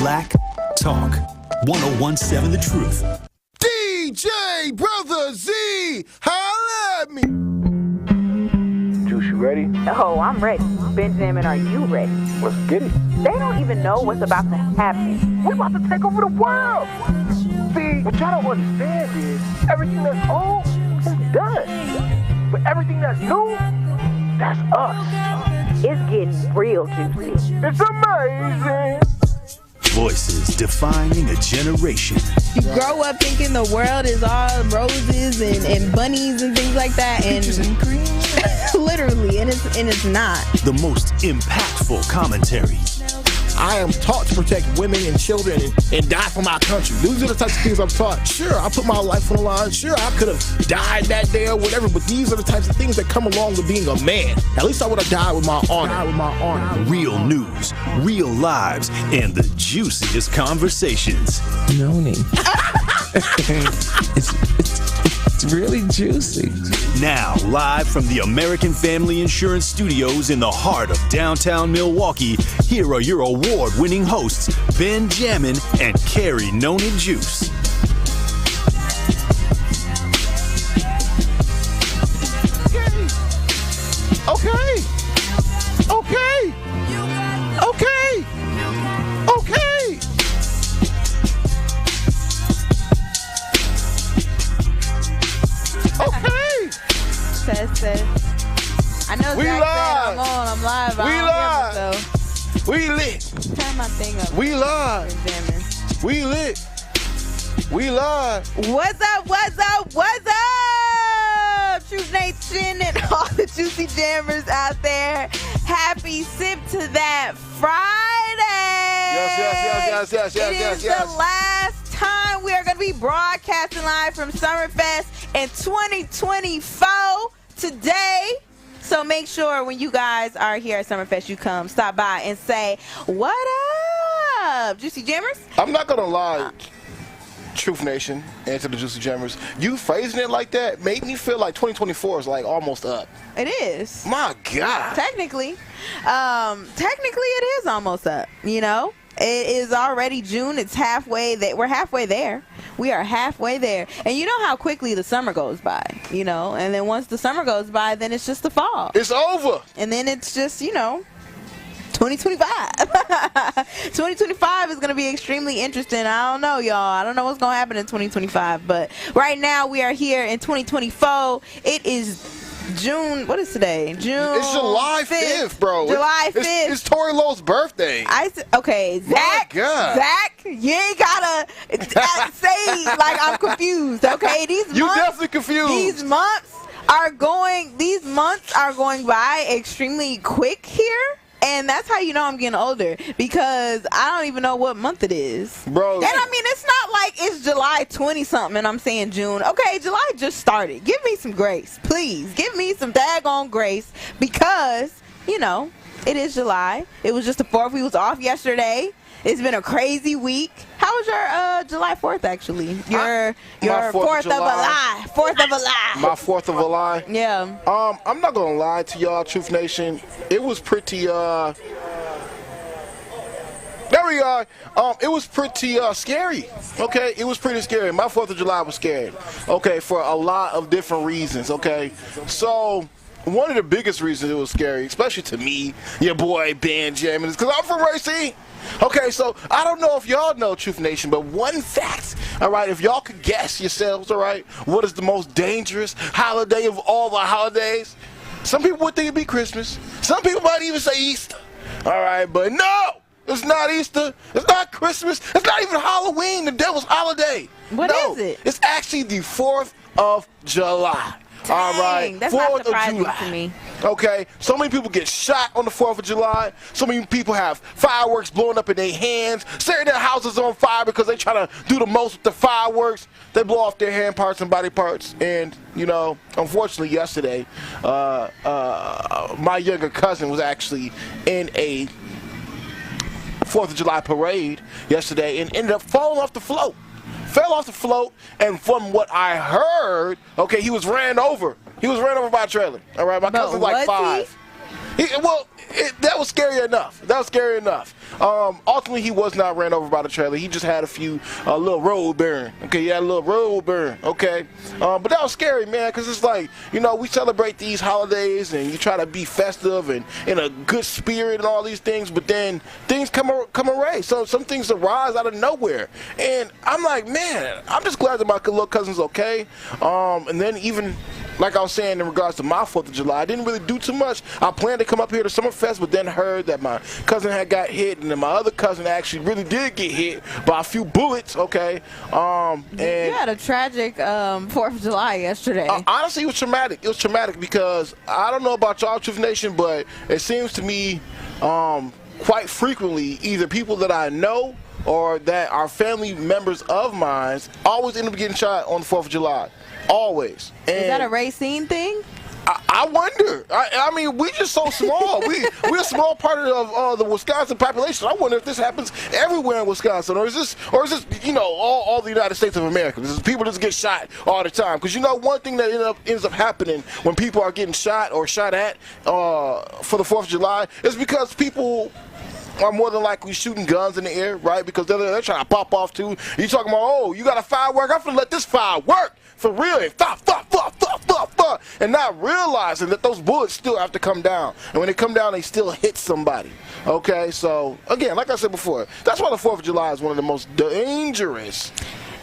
Black Talk 1017 The Truth. DJ Brother Z, holla at me. Juice, you ready? Oh, I'm ready. Benjamin, are you ready? Let's get it. They don't even know what's about to happen. We're about to take over the world. See, what y'all don't understand is everything that's old is done. But everything that's new, that's us. It's getting real juicy. It's amazing. Voices defining a generation. You grow up thinking the world is all roses and bunnies and things like that, and literally, and it's not. The most impactful commentary. I am taught to protect women and children and die for my country. These are the types of things I'm taught. Sure, I put my life on the line. Sure, I could have died that day or whatever, but these are the types of things that come along with being a man. At least I would have died with my honor. Real news, real lives, and the juiciest conversations. Noni. It's really juicy. Now, live from the American Family Insurance Studios in the heart of downtown Milwaukee, here are your award-winning hosts, Ben Jammin and Carrie Noni Juice. Okay. I know We Zach live. said I'm live. We live. So We lit. turn my thing up. We live. Benjamin. We lit. We live. What's up? Truth Nation and all the juicy jammers out there. Happy Sip to That Friday. Yes. It is the last time we are going to be broadcasting live from Summerfest in 2024 today. So make sure when you guys are here at Summerfest, you come, stop by and say, what up, Juicy Jammers? I'm not going to lie, Truth Nation, and to the Juicy Jammers. You phrasing it like that made me feel like 2024 is like almost up. It is. My God. Technically it is almost up, you know? It is already June. It's halfway. We're halfway there. We are halfway there. And you know how quickly the summer goes by, you know? And then once the summer goes by, then it's just the fall. It's over. And then it's just, 2025. 2025 is going to be extremely interesting. I don't know, y'all. I don't know what's going to happen in 2025. But right now, we are here in 2024. It is June, what is today? June. It's July 5th, bro. July 5th. It's Tori Lowe's birthday. Okay, Zach. God. Zach, you ain't gotta say like I'm confused. Okay, You definitely confused. These months are going by extremely quick here. And that's how you know I'm getting older, because I don't even know what month it is. Bro. And I mean, it's not like it's July 20-something and I'm saying June. Okay, July just started. Give me some grace, please. Give me some daggone grace, because, it is July. It was just the 4th. We was off yesterday. It's been a crazy week. How was your July 4th, actually? Your 4th of July. 4th of July. My 4th of July? Yeah. I'm not going to lie to y'all, Truth Nation. It was pretty, there we are. It was pretty scary. Okay, it was pretty scary. My 4th of July was scary. Okay, for a lot of different reasons. Okay, so one of the biggest reasons it was scary, especially to me, your boy Ben Jammin, is because I'm from Racine. Okay, so I don't know if y'all know, Truth Nation, but one fact, all right, if y'all could guess yourselves, all right, what is the most dangerous holiday of all the holidays? Some people would think it'd be Christmas. Some people might even say Easter. All right, but no, it's not Easter. It's not Christmas. It's not even Halloween, the devil's holiday. What is it? It's actually the 4th of July. Dang, all right, that's 4th not of surprising July. to me. Okay, so many people get shot on the 4th of July. So many people have fireworks blowing up in their hands, setting their houses on fire because they try to do the most with the fireworks. They blow off their hand parts and body parts. And, unfortunately yesterday, my younger cousin was actually in a 4th of July parade yesterday and ended up falling off the float. Fell off the float, and from what I heard, okay, he was ran over. He was ran over by a trailer. All right, my cousin's like 5. That was scary enough. Ultimately, he was not ran over by the trailer. He just had a little road burn. Okay, he had a little road burn. Okay, but that was scary, man, because it's like, we celebrate these holidays and you try to be festive and in a good spirit and all these things, but then things come away. So some things arise out of nowhere, and I'm like, man, I'm just glad that my little cousin's okay. And then even, like I was saying in regards to my 4th of July, I didn't really do too much. I planned to come up here to Summerfest, but then heard that my cousin had got hit, and then my other cousin actually really did get hit by a few bullets, okay? And you had a tragic 4th of July yesterday. Honestly, it was traumatic. It was traumatic because I don't know about y'all, Truth Nation, but it seems to me quite frequently either people that I know or that are family members of mine always end up getting shot on the 4th of July. Always. And is that a Racine thing? I wonder. I mean, we just so small. We're a small part of the Wisconsin population. I wonder if this happens everywhere in Wisconsin, or is this all the United States of America? This is people just get shot all the time. Because one thing that ends up happening when people are getting shot or shot at for the 4th of July is because people are more than likely shooting guns in the air, right? Because they're trying to pop off too. You talking about, you got a firework? I'm finna let this fire work for real, and and not realizing that those bullets still have to come down, and when they come down, they still hit somebody. Okay, so again, like I said before, that's why the 4th of July is one of the most dangerous.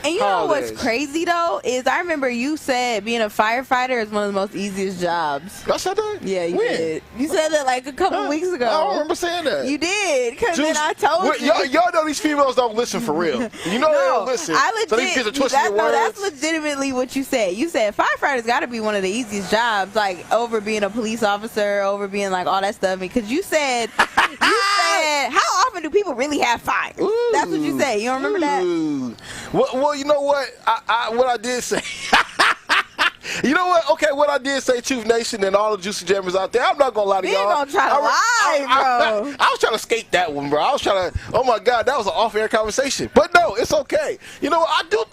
And you know what's crazy, though, is I remember you said being a firefighter is one of the most easiest jobs. I said that? Yeah, you did. You said that like a couple weeks ago. I don't remember saying that. You did, because then I told you. Y'all know these females don't listen for real. You know they don't listen. So these kids are twisting your words. That's legitimately what you said. You said firefighters got to be one of the easiest jobs, like over being a police officer, over being like all that stuff. Because you said, how often do people really have fire? Ooh, that's what you said. You don't remember that? Well, you know what? What I did say. You know what? Okay, what I did say, Truth Nation and all the Juicy Jammers out there, I'm not going to lie to y'all. You ain't going to try to lie, bro. I was trying to skate that one, bro. I was trying to, oh my God, that was an off-air conversation. But no, it's okay. You know what? I do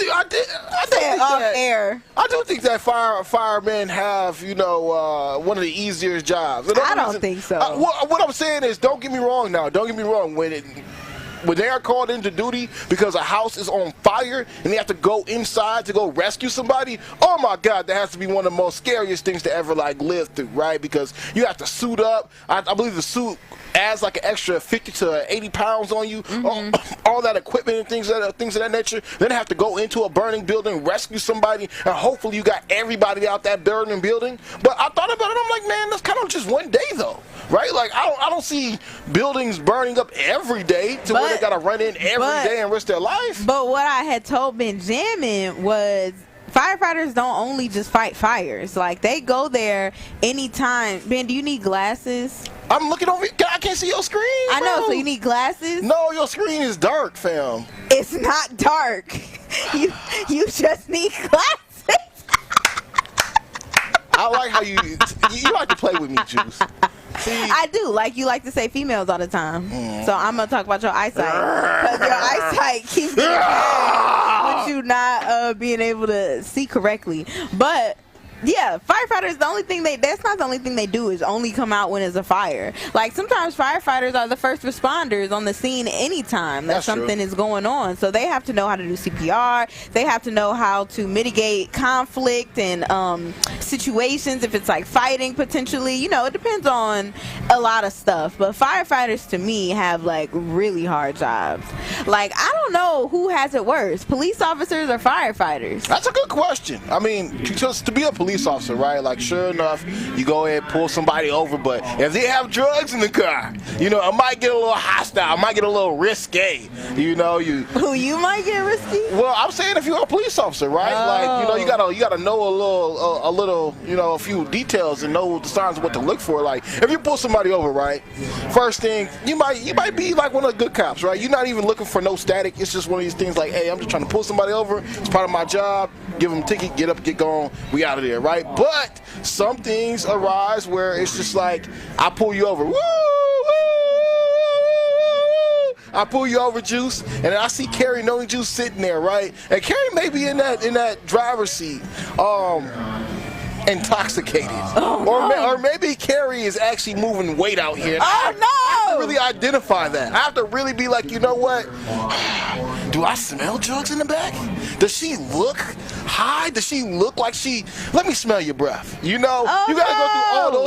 think that firemen have, one of the easier jobs. I don't think so. What I'm saying is, don't get me wrong now. Don't get me wrong. When they are called into duty because a house is on fire and they have to go inside to go rescue somebody, oh my God, that has to be one of the most scariest things to ever live through, right? Because you have to suit up. I believe the suit adds like an extra 50 to 80 pounds on you, all that equipment and things of that nature. Then have to go into a burning building, rescue somebody, and hopefully you got everybody out that burning building. But I thought about it, I'm like, man, that's kind of just one day though, right? Like I don't see buildings burning up every day to where they got to run in every day and risk their life. But what I had told Ben Jammin was firefighters don't only just fight fires. Like, they go there anytime. Ben, do you need glasses? I'm looking over. I can't see your screen. I know, bro. so you need glasses? No, your screen is dark, fam. It's not dark. You just need glasses. I like how you like to play with me, Juice. See, I do. Like, you like to say females all the time. So I'm going to talk about your eyesight. Because your eyesight keeps getting bad with you not being able to see correctly. But yeah, firefighters, that's not the only thing they do is only come out when there's a fire. Like, sometimes firefighters are the first responders on the scene anytime that something is going on. So they have to know how to do CPR. They have to know how to mitigate conflict and situations if it's like fighting potentially. It depends on a lot of stuff. But firefighters, to me, have like really hard jobs. Like, I don't know who has it worse, police officers or firefighters. That's a good question. I mean, just to be a police officer, right? Like, sure enough, you go ahead and pull somebody over, but if they have drugs in the car, I might get a little hostile. I might get a little risque. You might get risky? Well, I'm saying if you're a police officer, right? Like, you gotta know a little, a few details and know the signs of what to look for. Like, if you pull somebody over, right? First thing, you might be like one of the good cops, right? You're not even looking for no static. It's just one of these things like, hey, I'm just trying to pull somebody over. It's part of my job. Give them a ticket, get up, get going. We out of there, right? But some things arise where it's just like, I pull you over. Woo! I pull you over, Juice, and I see Carrie Noni Juice sitting there, right? And Carrie may be in that driver's seat. intoxicated. Oh, no. Or maybe Carrie is actually moving weight out here. Oh, no! I have to really identify that. I have to really be like, you know what? Do I smell drugs in the back? Does she look high? Does she look like she... Let me smell your breath. You know? Oh, you got to go through all no.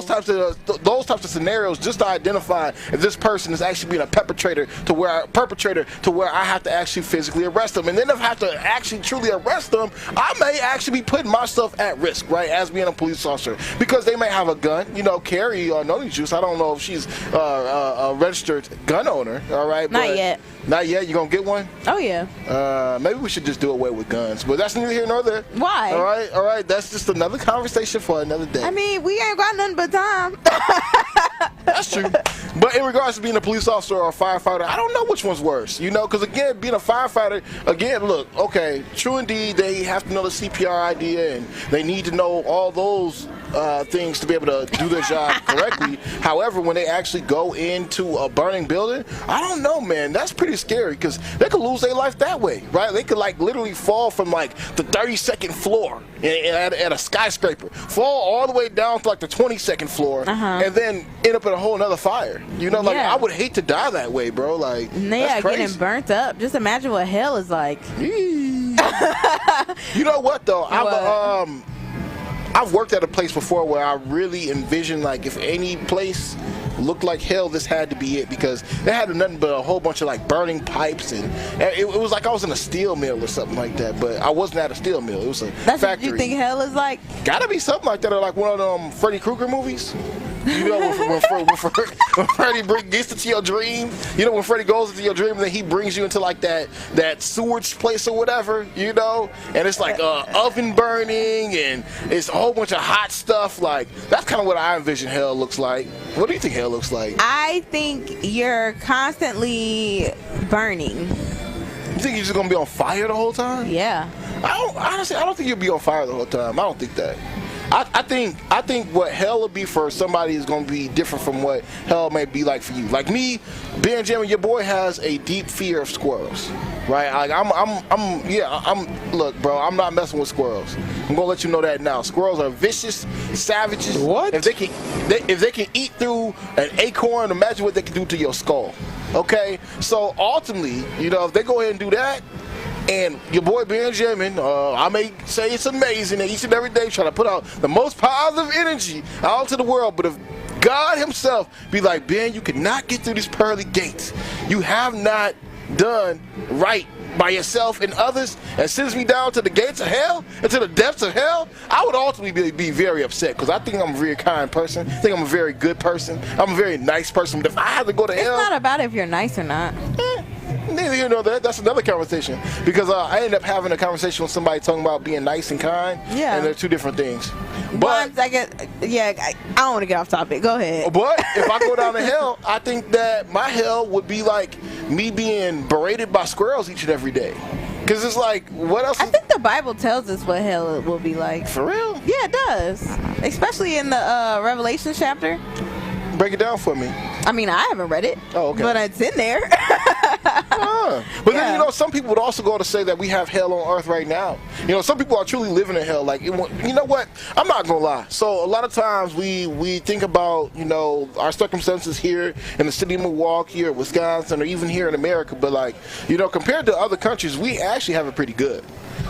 those types of scenarios just to identify if this person is actually being a perpetrator to where I have to actually physically arrest them. And then if I have to actually truly arrest them, I may actually be putting myself at risk, right, as being a police officer. Because they may have a gun. You know, Carrie or Noni Juice, I don't know if she's a registered gun owner, all right? Not yet. Not yet? You gonna get one? Oh, yeah. Maybe we should just do away with guns. But that's neither here nor there. Why? All right. That's just another conversation for another day. I mean, we ain't got nothing but time. That's true. But in regards to being a police officer or a firefighter, I don't know which one's worse, you know, because again, being a firefighter, again, look, okay, true indeed, they have to know the CPR idea and they need to know all those things to be able to do their job correctly. However, when they actually go into a burning building, I don't know, man, that's pretty scary because they could lose their life that way, right? They could like literally fall from like the 32nd floor at a skyscraper, fall all the way down to like the 22nd floor, and then end up in a whole nother fire. You know, like I would hate to die that way, bro. Like, yeah, that's crazy. getting burnt up. Just imagine what hell is like. You know what though? I've worked at a place before where I really envisioned like if any place looked like hell, this had to be it because they had nothing but a whole bunch of like burning pipes and it was like I was in a steel mill or something like that. But I wasn't at a steel mill. It was a That's factory. What you think hell is like? Gotta be something like that, or like one of them Freddy Krueger movies. You know, when Freddy gets into your dream, you know, when Freddy goes into your dream, then he brings you into like that sewage place or whatever, you know, and it's like oven burning and it's a whole bunch of hot stuff. Like, that's kind of what I envision hell looks like. What do you think hell looks like? I think you're constantly burning. You think you're just going to be on fire the whole time? Yeah. Honestly, I don't think you'll be on fire the whole time. I don't think that. I think what hell will be for somebody is going to be different from what hell may be like for you. Like me, Ben Jammin, your boy has a deep fear of squirrels, right? Like look, bro, I'm not messing with squirrels. I'm gonna let you know that now. Squirrels are vicious savages. What? If they can eat through an acorn, imagine what they can do to your skull. Okay, so ultimately, you know, if they go ahead and do that. And your boy Ben Jammin, I may say it's amazing that each and every day trying to put out the most positive energy out to the world. But if God himself be like, Ben, you cannot get through these pearly gates. You have not done right by yourself and others and sends me down to the gates of hell and to the depths of hell, I would ultimately be very upset because I think I'm a very kind person. I think I'm a very good person. I'm a very nice person. But if I had to go to hell... It's not about if you're nice or not. Neither you know that. That's another conversation because I ended up having a conversation with somebody talking about being nice and kind. Yeah. And they're two different things. But 1 second. Yeah, I don't want to get off topic. Go ahead. But if I go down to hell, I think that my hell would be like me being berated by squirrels each and every day. Because it's like, what else? I think the Bible tells us what hell will be like. For real? Yeah, it does. Especially in the Revelation chapter. Break it down for me. I mean, I haven't read it. Oh, okay. But it's in there. But then, you know, some people would also go to say that we have hell on earth right now. You know, some people are truly living in hell. Like, you know what? I'm not going to lie. So a lot of times we think about, you know, our circumstances here in the city of Milwaukee or Wisconsin or even here in America. But, like, you know, compared to other countries, we actually have it pretty good.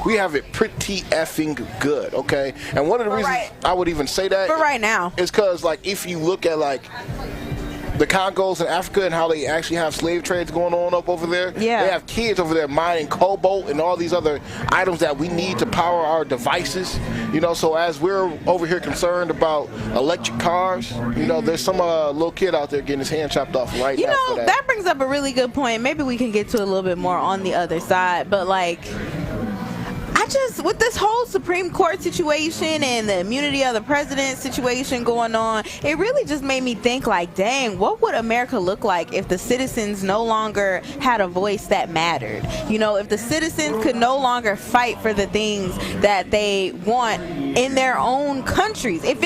We have it pretty effing good, okay? And one of the reasons I would even say that right now is because, like, if you look at, like, the Congos in Africa and how they actually have slave trades going on up over there. Yeah. They have kids over there mining cobalt and all these other items that we need to power our devices. You know, so as we're over here concerned about electric cars, you know, there's some little kid out there getting his hand chopped off right now. You know, for that brings up a really good point. Maybe we can get to a little bit more on the other side. But, like, with this whole Supreme Court situation and the immunity of the president situation going on, it really just made me think, like, dang, what would America look like if the citizens no longer had a voice that mattered? You know, if the citizens could no longer fight for the things that they want in their own countries. If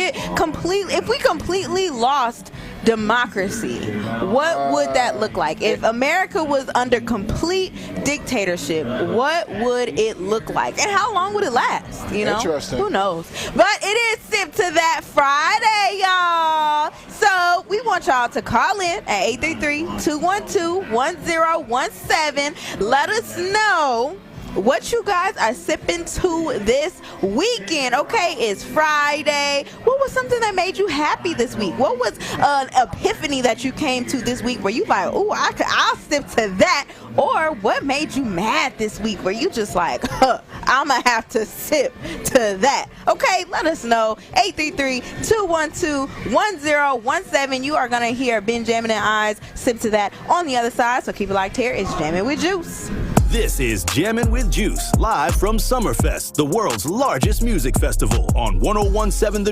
we completely lost democracy, what would that look like? If America was under complete dictatorship, what would it look like? And how long would it last? You know? Interesting. Who knows? But it is Sip to That Friday, y'all. So we want y'all to call in at 833-212-1017. Let us know what you guys are sipping to this weekend. Okay, it's Friday. What was something that made you happy this week? What was an epiphany that you came to this week where you like, oh, I'll sip to that? Or what made you mad this week where you just like, I'm going to have to sip to that? Okay, let us know. 833-212-1017. You are going to hear Ben Jammin and I's Sip to That on the other side. So keep it locked here. It's Jammin' with Juice. This is Jammin' with Juice, live from Summerfest, the world's largest music festival, on 1017 The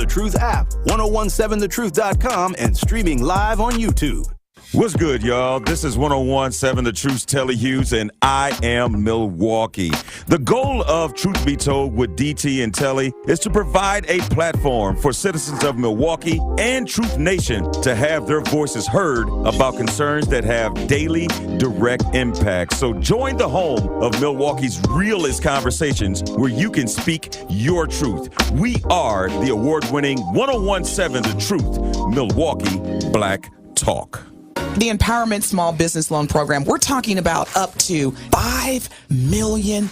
Truth app, 1017thetruth.com, and streaming live on YouTube. What's good, y'all? This is 1017 The Truth's Tellez, and I am Milwaukee. The goal of Truth Be Told with DT and Telly is to provide a platform for citizens of Milwaukee and Truth Nation to have their voices heard about concerns that have daily, direct impact. So join the home of Milwaukee's realest conversations where you can speak your truth. We are the award-winning 1017 The Truth, Milwaukee Black Talk. The Empowerment Small Business Loan Program, we're talking about up to $5 million,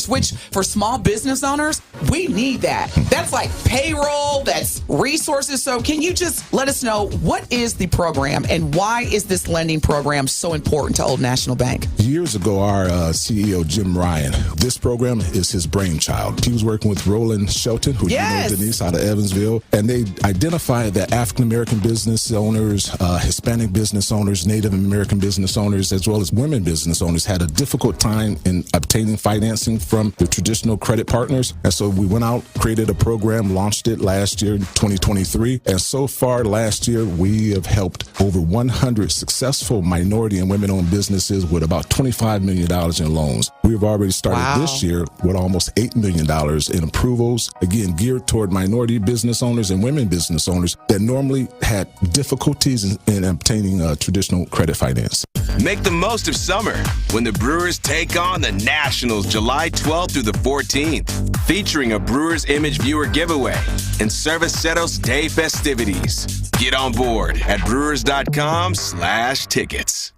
which for small business owners, we need that. That's like payroll, that's resources. So can you just let us know, what is the program and why is this lending program so important to Old National Bank? Years ago, our CEO, Jim Ryan, this program is his brainchild. He was working with Roland Shelton, who you know, Denise, out of Evansville, and they identified that African-American business owners, Hispanic business owners, Native American business owners, as well as women business owners had a difficult time in obtaining financing from the traditional credit partners. And so we went out, created a program, launched it last year, 2023. And so far last year, we have helped over 100 successful minority and women-owned businesses with about $25 million in loans. We've already started this year with almost $8 million in approvals, again, geared toward minority business owners and women business owners that normally had difficulties in obtaining traditional credit finance. Make the most of summer when the Brewers take on the Nationals July 12th through the 14th, featuring a Brewers Image Viewer giveaway and Cerveceros Day festivities. Get on board at brewers.com/tickets.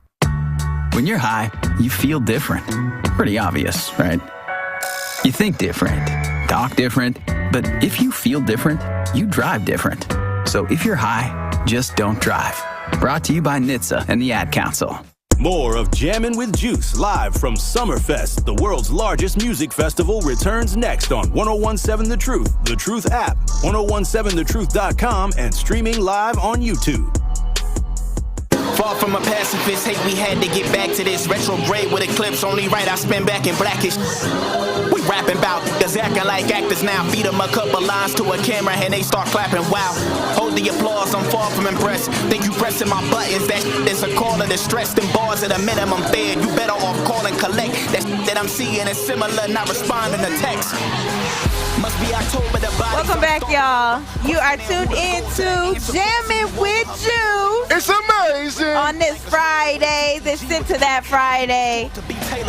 When you're high, you feel different. Pretty obvious, right? You think different, talk different, but if you feel different, you drive different. So if you're high, just don't drive. Brought to you by NHTSA and the Ad Council. More of Jammin' with Juice, live from Summerfest, the world's largest music festival, returns next on 1017 The Truth app, 1017thetruth.com, and streaming live on YouTube. Far from a pacifist, hate we had to get back to this. Retrograde with eclipse, only right I spin back in blackish. We rapping about cause acting like actors now. Feed them a couple lines to a camera and they start clapping. Wow, hold the applause, I'm far from impressed. Think you pressing my buttons, that is a call of distress. Them bars at a minimum fed, you better off call and collect. That I'm seeing is similar, not responding to text. Must be October, the body. Welcome back, y'all. You are tuned in to Jammin' with Juice. It's amazing. On this Friday, this Sip to That Friday.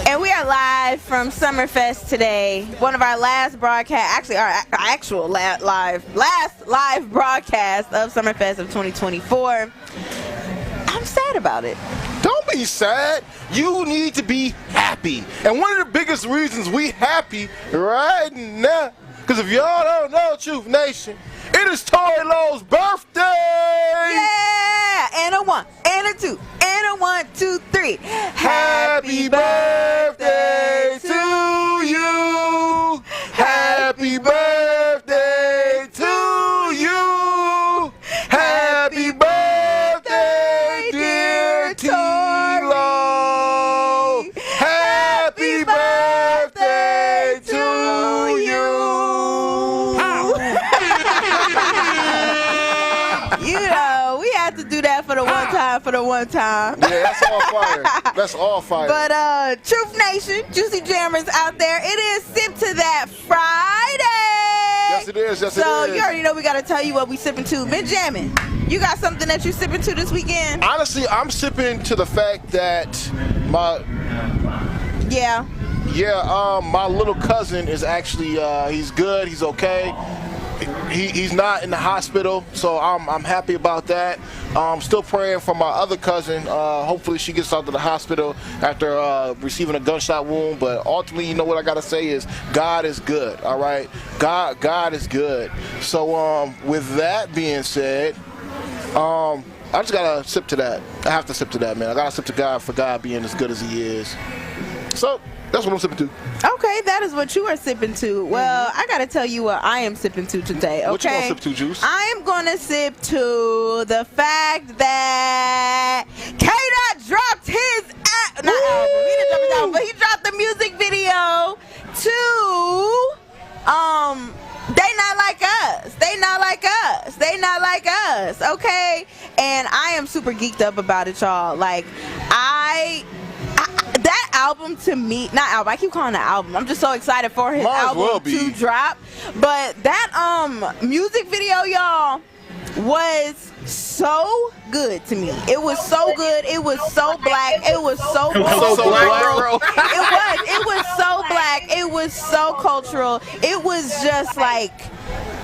And we are live from Summerfest today. One of our last broadcasts, actually our actual last live broadcast of Summerfest of 2024. I'm sad about it. Don't be sad. You need to be happy. And one of the biggest reasons we happy right now, because if y'all don't know, Truth Nation, it is Tory Lowe's birthday. Yeah, and a 1, and a 2, and a 1, 2, 3. Happy birthday to you. Happy birthday to you. Happy birthday, dear T-Lo. Happy birthday to you. You know, we had to do that for the one time. Yeah, that's all fire. That's all fire. But Truth Nation, Juicy Jammers out there, it is Sip to That Friday. Yes, it is. Yes, so it is. you already know we got to tell you what we sipping to. Ben Jammin, you got something that you sipping to this weekend? Honestly, I'm sipping to the fact that my little cousin is actually he's good. He's okay. He's not in the hospital, so I'm happy about that. Still praying for my other cousin. Hopefully she gets out of the hospital after receiving a gunshot wound. But ultimately, you know what I gotta say is God is good. All right, God is good. So with that being said, I just gotta sip to that. I have to sip to that, man. I gotta sip to God for God being as good as He is. So that's what I'm sipping to. Okay, that is what you are sipping to. Well, I gotta tell you what I am sipping to today. Okay, what you gonna sip to, Juice? I am gonna sip to the fact that K-Dot dropped his not album. He didn't drop his album, but he dropped the music video to They Not Like Us. They Not Like Us. They Not Like Us. Okay, and I am super geeked up about it, y'all. Like that album to me, not album, I keep calling it album. I'm just so excited for his album to drop. But that music video, y'all, was so good to me. It was so good. It was so black. It was so cultural. It was so black. It was so cultural. It was just like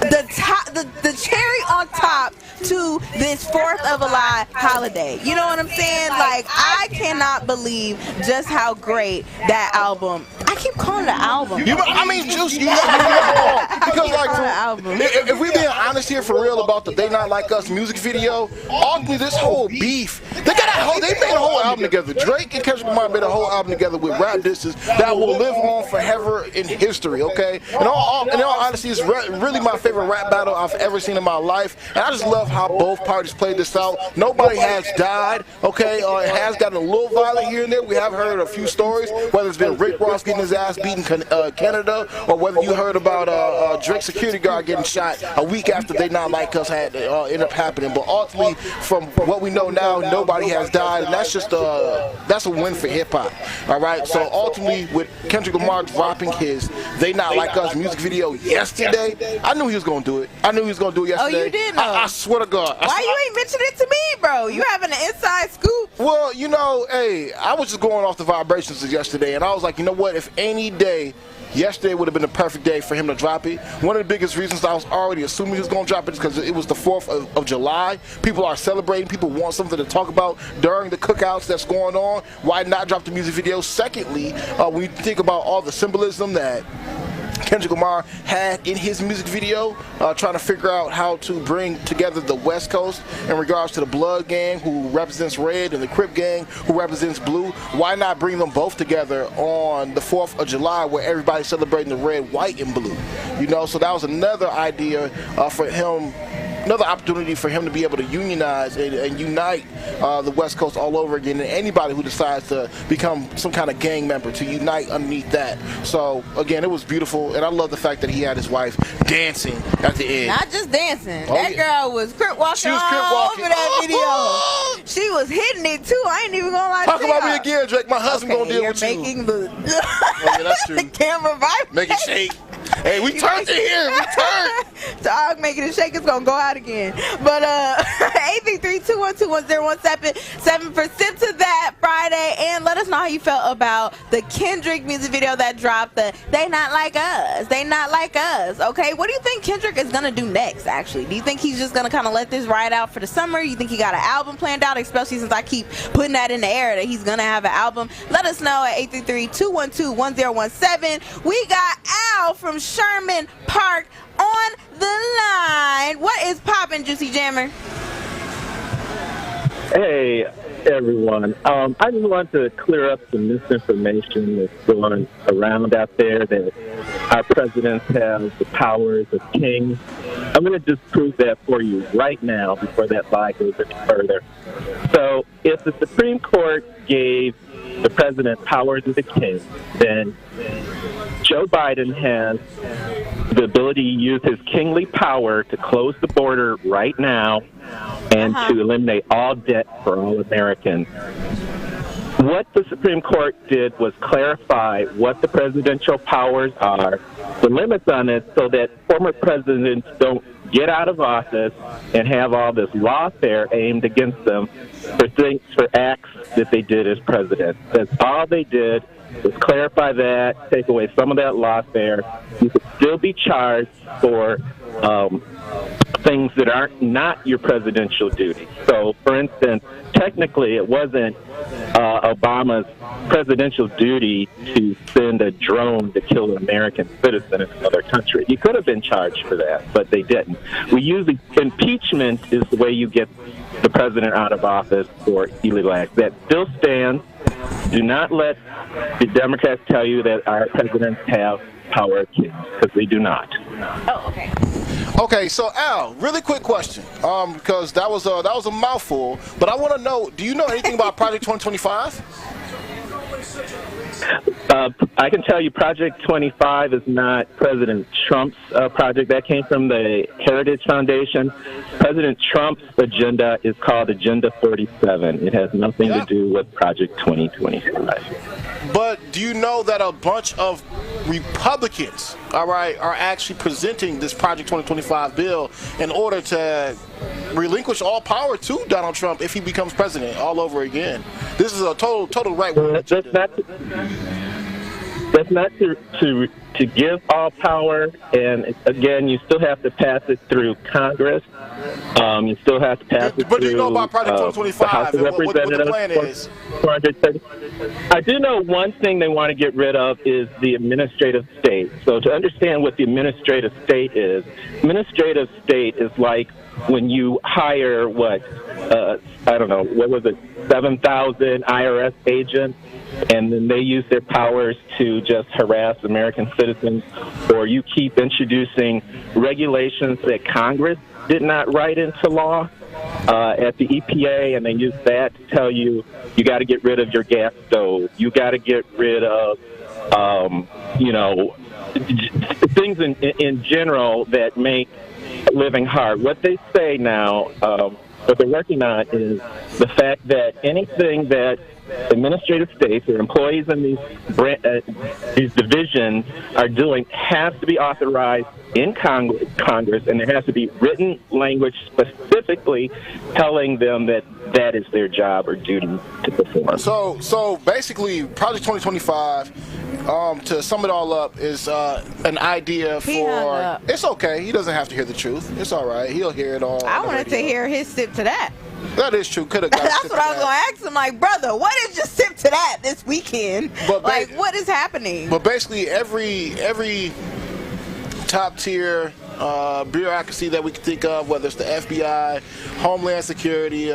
the cherry on top to this 4th of July holiday. You know what I'm saying? Like, I cannot believe just how great that album. I keep calling it an album. Juice, you know, because like, if we being honest here for real about the They Not Like Us music video, ultimately this whole beef, they made a whole album together. Drake and Kendrick Lamar made a whole album together with rap disses that will live on forever in history. Okay, and in all honesty, it's really my favorite rap battle I've ever seen in my life, and I just love how both parties played this out. Nobody has died. Okay, it has gotten a little violent here and there. We have heard a few stories, whether it's been Rick Ross getting his ass beaten in Canada, or whether you heard about Drake's security guard getting shot a week after They Not Like Us had ended up happening. But ultimately, from what we know now, nobody has died, and that's just that's a win for hip hop. All right. So ultimately, with Kendrick Lamar dropping his They Not Like Us music video yesterday, I knew he was gonna do it. I knew he was gonna do it yesterday. Oh, you did know? I swear to God. Why you ain't mentioned it to me, bro? You having an inside scoop? Well, you know, hey, I was just going off the vibrations of yesterday, and I was like, you know what? If any day, yesterday would have been the perfect day for him to drop it. One of the biggest reasons I was already assuming he was going to drop it is because it was the 4th of July. People are celebrating. People want something to talk about during the cookouts that's going on. Why not drop the music video? Secondly, when you think about all the symbolism that Kendrick Lamar had in his music video, trying to figure out how to bring together the West Coast in regards to the Blood Gang, who represents red, and the Crip Gang, who represents blue. Why not bring them both together on the 4th of July, where everybody's celebrating the red, white, and blue? You know, so that was another idea for him. Another opportunity for him to be able to unionize and unite the West Coast all over again, and anybody who decides to become some kind of gang member to unite underneath that. So again, it was beautiful, and I love the fact that he had his wife dancing at the end. Not just dancing. That girl was crip walking. She was crip walking over that video. She was hitting it too. I ain't even gonna lie to you. Talk about me again, Drake. My husband gonna deal with you. You're making the that's true. the camera vibrate. Make it shake. Hey, we turned it here. We turned. Dog making it shake. It's gonna go out again. But 833-212-1017 for Sip to That Friday, and let us know how you felt about the Kendrick music video that dropped. The They Not Like Us. They Not Like Us. Okay, what do you think Kendrick is gonna do next? Actually, do you think he's just gonna kind of let this ride out for the summer? You think he got an album planned out? Especially since I keep putting that in the air that he's gonna have an album. Let us know at 833-212-1017. We got Al from Sherman Park on the line. What is poppin', Juicy Jammer? Hey, everyone. I just want to clear up some misinformation that's going around out there that our presidents have the powers of kings. I'm going to just prove that for you right now before that lie goes any further. So if the Supreme Court gave the president powers of the king, then Joe Biden has the ability to use his kingly power to close the border right now and to eliminate all debt for all Americans. What the Supreme Court did was clarify what the presidential powers are, the limits on it, so that former presidents don't get out of office and have all this lawfare aimed against them for acts that they did as president. That's all they did was clarify that, take away some of that lawfare. You could still be charged for things that are not your presidential duty. So, for instance, technically it wasn't Obama's presidential duty to send a drone to kill an American citizen in another country. He could have been charged for that, but they didn't. We usually, impeachment is the way you get the president out of office for illegal acts. That still stands. Do not let the Democrats tell you that our presidents have power of kings, because they do not. Oh, okay. Okay, so Al, really quick question, because that was a mouthful, but I want to know: do you know anything about Project 2025? I can tell you Project 25 is not President Trump's project. That came from the Heritage Foundation. President Trump's agenda is called Agenda 47. It has nothing to do with Project 2025. But do you know that a bunch of Republicans, all right, are actually presenting this Project 2025 bill in order to relinquish all power to Donald Trump if he becomes president all over again? This is a total right-wing agenda. That's not to give all power, and again, you still have to pass it through Congress. You still have to pass it through. But do you know about Project 2025 and what the plan is? I do know one thing they want to get rid of is the administrative state. So to understand what the administrative state is like when you hire, I don't know, what was it, 7,000 IRS agents, and then they use their powers to just harass American citizens, or you keep introducing regulations that Congress did not write into law at the EPA, and they use that to tell you got to get rid of your gas stove, you got to get rid of, things in general that make living hard. What they say now, what they're working on is the fact that anything that administrative states or employees in these divisions are doing has to be authorized in Congress, and there has to be written language specifically telling them that that is their job or duty to perform. So basically, Project 2025, to sum it all up, is an idea for. It's okay. He doesn't have to hear the truth. It's all right. He'll hear it all. I wanted to hear his sip to that. That is true. Could have got. That's what I was going to ask him. Like, brother, what is your sip to that this weekend? But what is happening? But basically, every top tier bureaucracy that we can think of, whether it's the FBI, Homeland Security,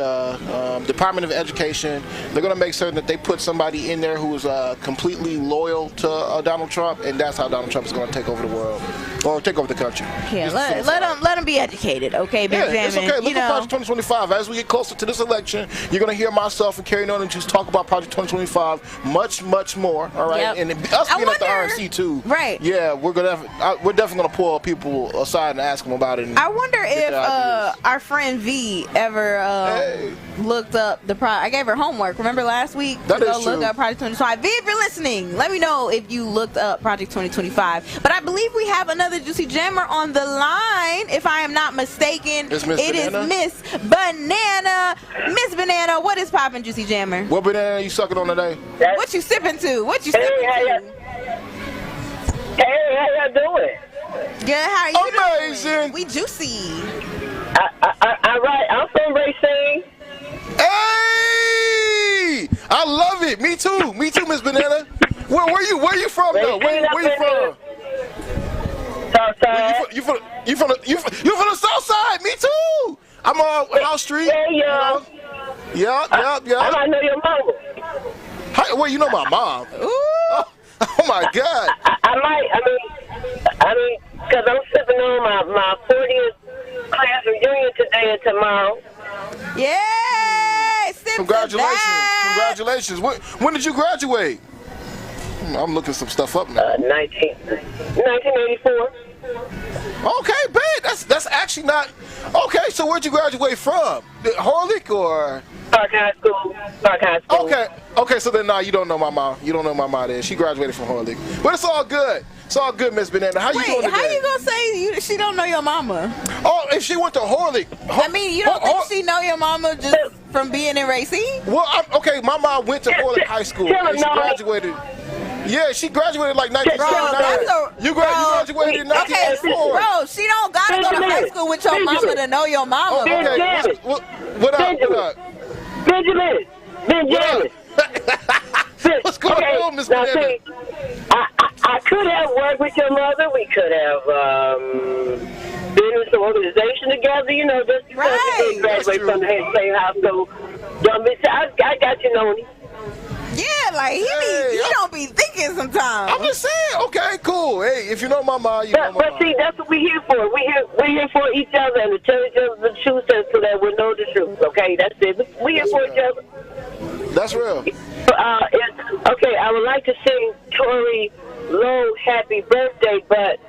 Department of Education, they're going to make certain that they put somebody in there who is completely loyal to Donald Trump, and that's how Donald Trump is going to take over the world or take over the country. Yeah, let him be educated, okay, Benjamin? Yeah, it's okay. Look at Project 2025. As we get closer to this election, you're going to hear myself and Carrie Noni just talk about Project 2025 much, much more. All right, and us being at the RNC too. Right. Yeah, we're definitely going to pull people aside and ask them about it. I wonder if our friend V ever looked up the project. I gave her homework. Remember last week? That is true. Look up Project 2025. V, if you're listening, let me know if you looked up Project 2025. But I believe we have another Juicy Jammer on the line, if I am not mistaken. It is Miss Banana. Miss Banana, what is poppin', Juicy Jammer? What banana you sucking on today? What you sipping to? What you sipping to? Hey, how y'all doing? Good, how are you Amazing. doing? We juicy. All right, I'm from Racine. Hey! I love it. Me too, Miss Banana. Where you from though? Where you from? Southside. You from the South Side? Me too. I'm on House Street. Yeah. Yeah. I might know your mama. Well, you know my mom. Ooh. Oh my God. I mean, because I'm sipping on my 40th class reunion today and tomorrow. Yeah. Congratulations. When did you graduate? I'm looking some stuff up now. 1984. Okay, babe. That's actually not. Okay, so where'd you graduate from? Horlick or? Park High School. Okay, so then, you don't know my mom. You don't know my mom is. She graduated from Horlick. But it's all good. It's all good, Miss Banana. How you doing today? How you going to say she don't know your mama? Oh, if she went to Horlick. I mean, you don't think she know your mama just from being in Racine? Well, my mom went to Horlick High School. And she graduated. Yeah, she graduated like 1979. You graduated in 1984. Okay, bro, she don't got to go to high school with your mama to know your mama. Okay, what up? Benjamin. What's going on, Miss Banana? I could have worked with your mother. We could have been in some organization together, just because we didn't graduate from the same high school. I got you, Noni. Yeah, like he don't be thinking sometimes. I'm just saying. Okay, cool. Hey, if you know my mom, you know my mom. But see, that's what we're here for. We're here for each other and to tell each other the truth so that we know the truth. Okay, that's it. We're here for each other. That's real. Okay, I would like to sing Tori Lowe happy birthday, but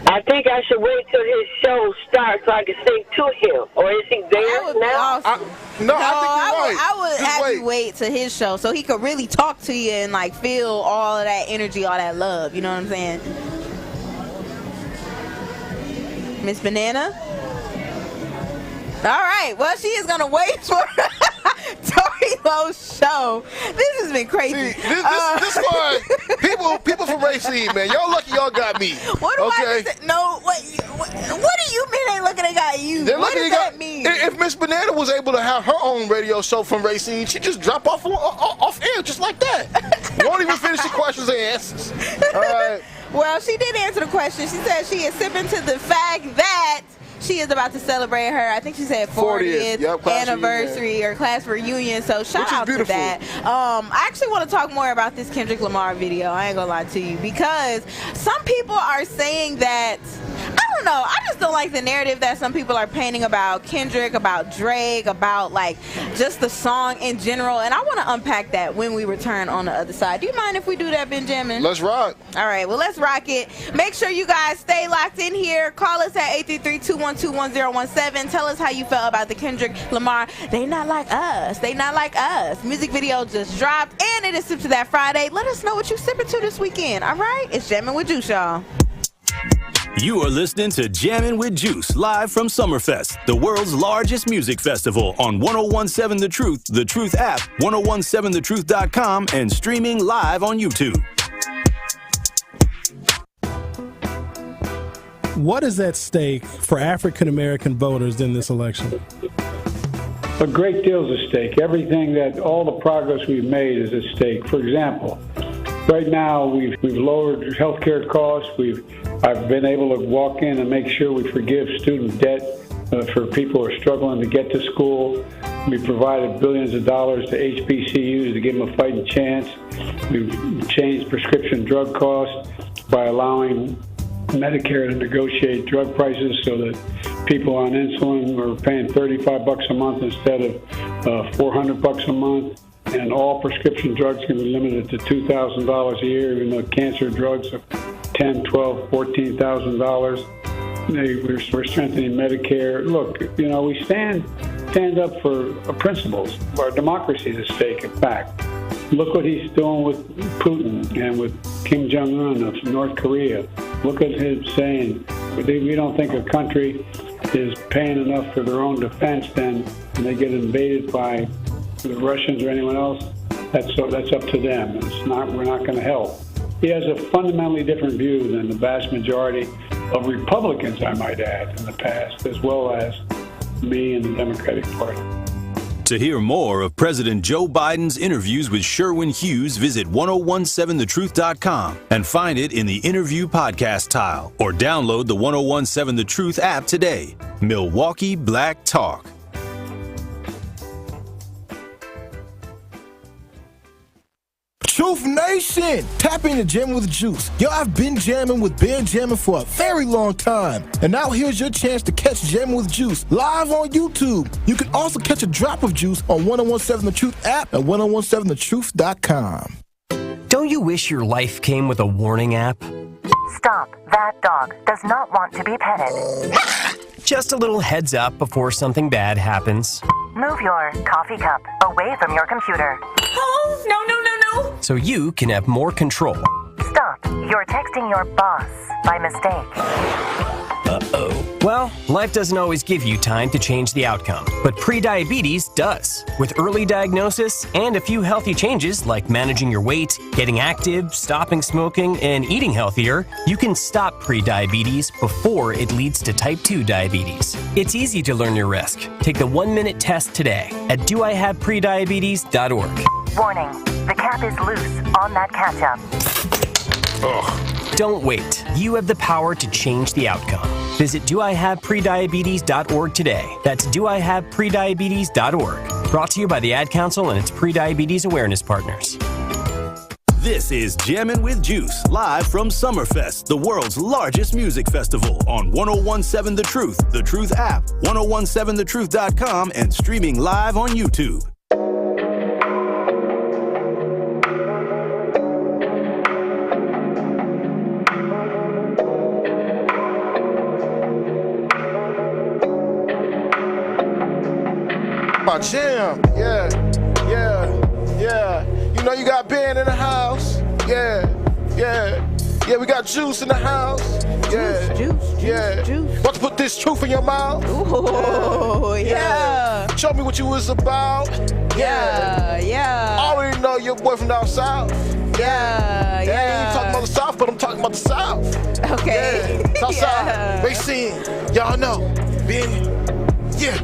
I think I should wait till his show starts so I can sing to him. Or is he there now? Awesome. I would have you wait till his show so he could really talk to you and like feel all of that energy, all that love. You know what I'm saying? Miss Banana? All right. Well, she is going to wait for Tori Lowe's show. This has been crazy. See, this why people from Racine, man. Y'all lucky y'all got me. What do I say? No, what do you mean they looking they got you? What does that mean? If Miss Banana was able to have her own radio show from Racine, she'd just drop off air just like that. Won't even finish the questions and answers. All right. Well, she did answer the question. She said she is sipping to the fact that she is about to celebrate her, I think she said 40th anniversary or class reunion. So shout out to that. I actually want to talk more about this Kendrick Lamar video. I ain't gonna lie to you, because some people are saying that, I don't know, I just don't like the narrative that some people are painting about Kendrick, about Drake, about like just the song in general. And I want to unpack that when we return on the other side. Do you mind if we do that, Benjamin? Let's rock. All right, well, let's rock it. Make sure you guys stay locked in here. Call us at 833-212-1017. Tell us how you felt about the Kendrick Lamar They Not Like Us. They Not Like Us music video just dropped, and it is Sip to That Friday. Let us know what you sipping to this weekend. All right, it's Jammin' with Juice, y'all. You are listening to Jammin' with Juice, live from Summerfest, the world's largest music festival, on 1017 The Truth, The Truth app, 1017thetruth.com, and streaming live on YouTube. What is at stake for African American voters in this election? A great deal is at stake. Everything that all the progress we've made is at stake. For example, right now we've lowered health care costs. I've been able to walk in and make sure we forgive student debt for people who are struggling to get to school. We provided billions of dollars to HBCUs to give them a fighting chance. We've changed prescription drug costs by allowing Medicare to negotiate drug prices so that people on insulin are paying $35 a month instead of $400 a month. And all prescription drugs can be limited to $2,000 a year, even though cancer drugs are $10,000, $12,000, $14,000. We're strengthening Medicare. Look, we stand up for principles. Our democracy is at stake, in fact. Look what he's doing with Putin and with Kim Jong-un of North Korea. Look at him saying, we don't think a country is paying enough for their own defense, then when they get invaded by the Russians or anyone else, that's up to them. We're not going to help. He has a fundamentally different view than the vast majority of Republicans, I might add, in the past, as well as me and the Democratic Party. To hear more of President Joe Biden's interviews with Sherwin Hughes, visit 1017thetruth.com and find it in the interview podcast tile, or download the 1017 The Truth app today. Milwaukee Black Talk. Truth Nation! Tap into Jammin' with Juice. Yo, I've been jamming with Benjamin for a very long time. And now here's your chance to catch Jammin' with Juice live on YouTube. You can also catch a drop of juice on 1017 The Truth app at 1017thetruth.com. Don't you wish your life came with a warning app? Stop. That dog does not want to be petted. Just a little heads up before something bad happens. Move your coffee cup away from your computer. Oh, no. So you can have more control. Stop. You're texting your boss by mistake. Uh-oh. Well, life doesn't always give you time to change the outcome, but prediabetes does. With early diagnosis and a few healthy changes like managing your weight, getting active, stopping smoking, and eating healthier, you can stop prediabetes before it leads to type 2 diabetes. It's easy to learn your risk. Take the 1-minute test today at doihaveprediabetes.org. Warning, the cap is loose on that ketchup. Don't wait. You have the power to change the outcome. Visit doihaveprediabetes.org today. That's doihaveprediabetes.org. Brought to you by the Ad Council and its pre-diabetes awareness partners. This is Jammin' with Juice, live from Summerfest, the world's largest music festival on 1017 The Truth app, 1017thetruth.com, and streaming live on YouTube. My jam, yeah. You know you got Ben in the house, yeah. We got Juice in the house, Juice. About to put this truth in your mouth. Ooh, yeah. Show me what you was about. Yeah. I already know your boy from down south. Yeah. You ain't talking about the South, but I'm talking about the South. Okay. Yeah. Southside, Racine, y'all know. Ben, yeah.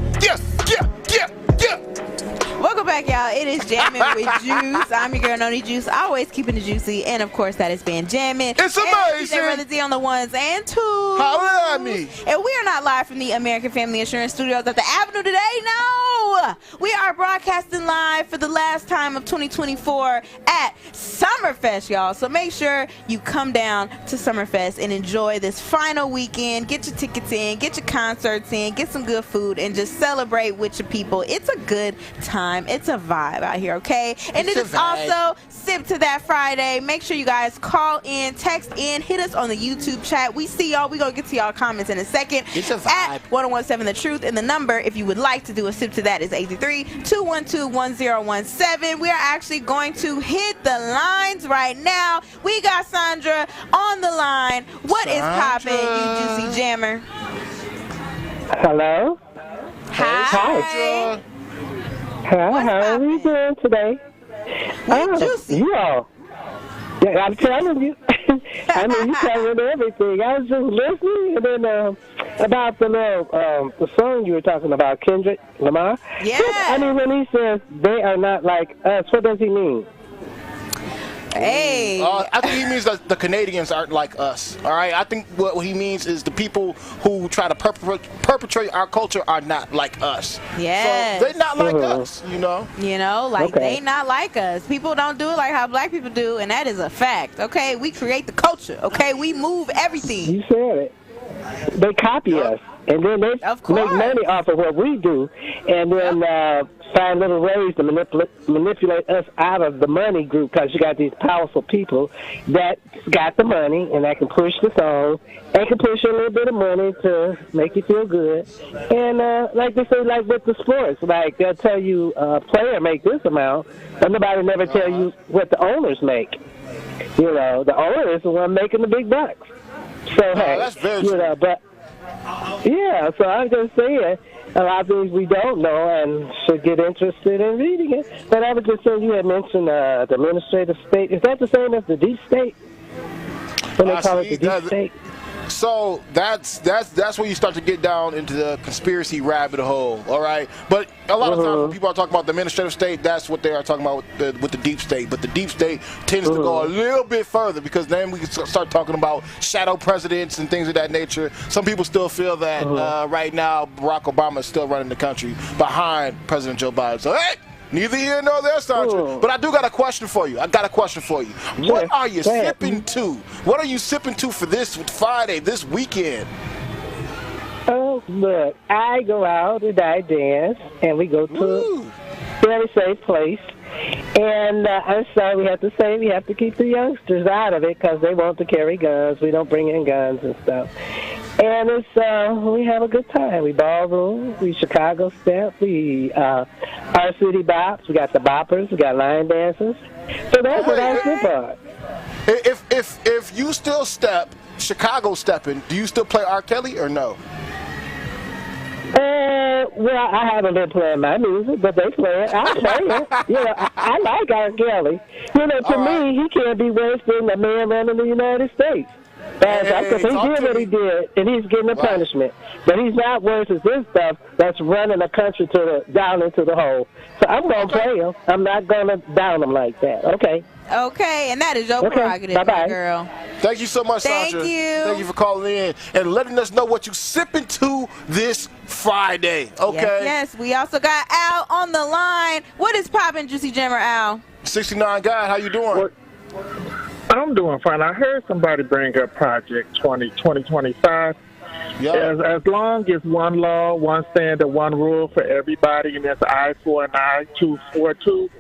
Welcome back, y'all. It is Jammin' with Juice. I'm your girl, Noni Juice. Always keeping it juicy. And, of course, that is been Jammin'. It's amazing. And Brother D on the ones and twos. Holla at me. And we are not live from the American Family Insurance Studios at the Avenue today. No. We are broadcasting live for the last time of 2024 at Summerfest, y'all. So make sure you come down to Summerfest and enjoy this final weekend. Get your tickets in. Get your concerts in. Get some good food. And just celebrate with your people. It's a good time. It's a vibe out here, okay? And it is also Sip to That Friday. Make sure you guys call in, text in, hit us on the YouTube chat. We see y'all. We're going to get to y'all comments in a second. It's a vibe. At 1017 The Truth. And the number, if you would like to do a Sip to That, is 833-212-1017. We are actually going to hit the lines right now. We got Sandra on the line. What is poppin', you juicy jammer? Hello. Hi. How are we doing today? Juicy. Yeah, I'm telling you. I mean, you covered everything. I was just listening, and then about the little the song you were talking about, Kendrick Lamar. Yeah. I mean, when he says they are not like us, what does he mean? Hey. I think he means that the Canadians aren't like us. All right. I think what he means is the people who try to perpetrate our culture are not like us. Yes. So they're not like us. You know, they not like us. People don't do it like how black people do, and that is a fact. Okay, we create the culture. Okay, we move everything. You said it. They copy us, and then they make money off of what we do, and then find little ways to manipulate us out of the money group, because you got these powerful people that got the money and that can push the song and can push a little bit of money to make you feel good. And like they say, like with the sports, like they'll tell you a player make this amount, but nobody never tell you what the owners make. You know, the owner is the one making the big bucks. So hey, that's very true. But yeah, so I'm just saying, a lot of things we don't know and should get interested in reading it. But I was just saying, you had mentioned the administrative state. Is that the same as the deep state? When they call it the deep state? So that's where you start to get down into the conspiracy rabbit hole, all right? But a lot of times when people are talking about the administrative state, that's what they are talking about with the deep state. But the deep state tends to go a little bit further, because then we can start talking about shadow presidents and things of that nature. Some people still feel that right now Barack Obama is still running the country behind President Joe Biden. So, hey! Neither here nor there, Sandra. But I do got a question for you. What are you sipping to? What are you sipping to for this Friday, this weekend? Oh, look, I go out and I dance, and we go to a very safe place. And I'm sorry, we have to keep the youngsters out of it, because they want to carry guns. We don't bring in guns and stuff. And it's we have a good time. We ballroom, we Chicago step, we our city bops. We got the boppers, we got line dancers. So that's what I step on. If you still step Chicago stepping, do you still play R. Kelly or no? Well, I haven't been playing my music, but they play it. I play it. You know, I like R. Kelly. You know, to me, he can't be worse than the man running the United States. Because he did what he did, and he's getting a punishment. But he's not worse as this stuff that's running the country down into the hole. So I'm going to play him. I'm not going to down him like that. Okay. Okay, and that is your prerogative, my girl. Thank you so much, Sasha. Thank you. Thank you for calling in and letting us know what you sipping to this Friday. Okay. Yes. We also got Al on the line. What is poppin', Juicy Jammer, Al? 69 guy, how you doing? I'm doing fine. I heard somebody bring up Project 2025. As long as one law, one standard, one rule for everybody, and that's eye for an eye, tooth for a tooth,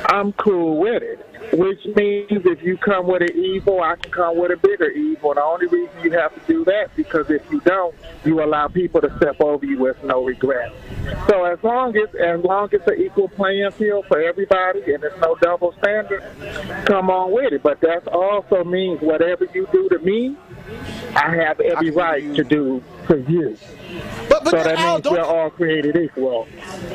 I'm cool with it. Which means if you come with an evil, I can come with a bigger evil. The only reason you have to do that because if you don't, you allow people to step over you with no regret. So as long as it's an equal playing field for everybody and there's no double standard, come on with it. But that also means whatever you do to me, I have every right to do to you. But so that means we're all created equal.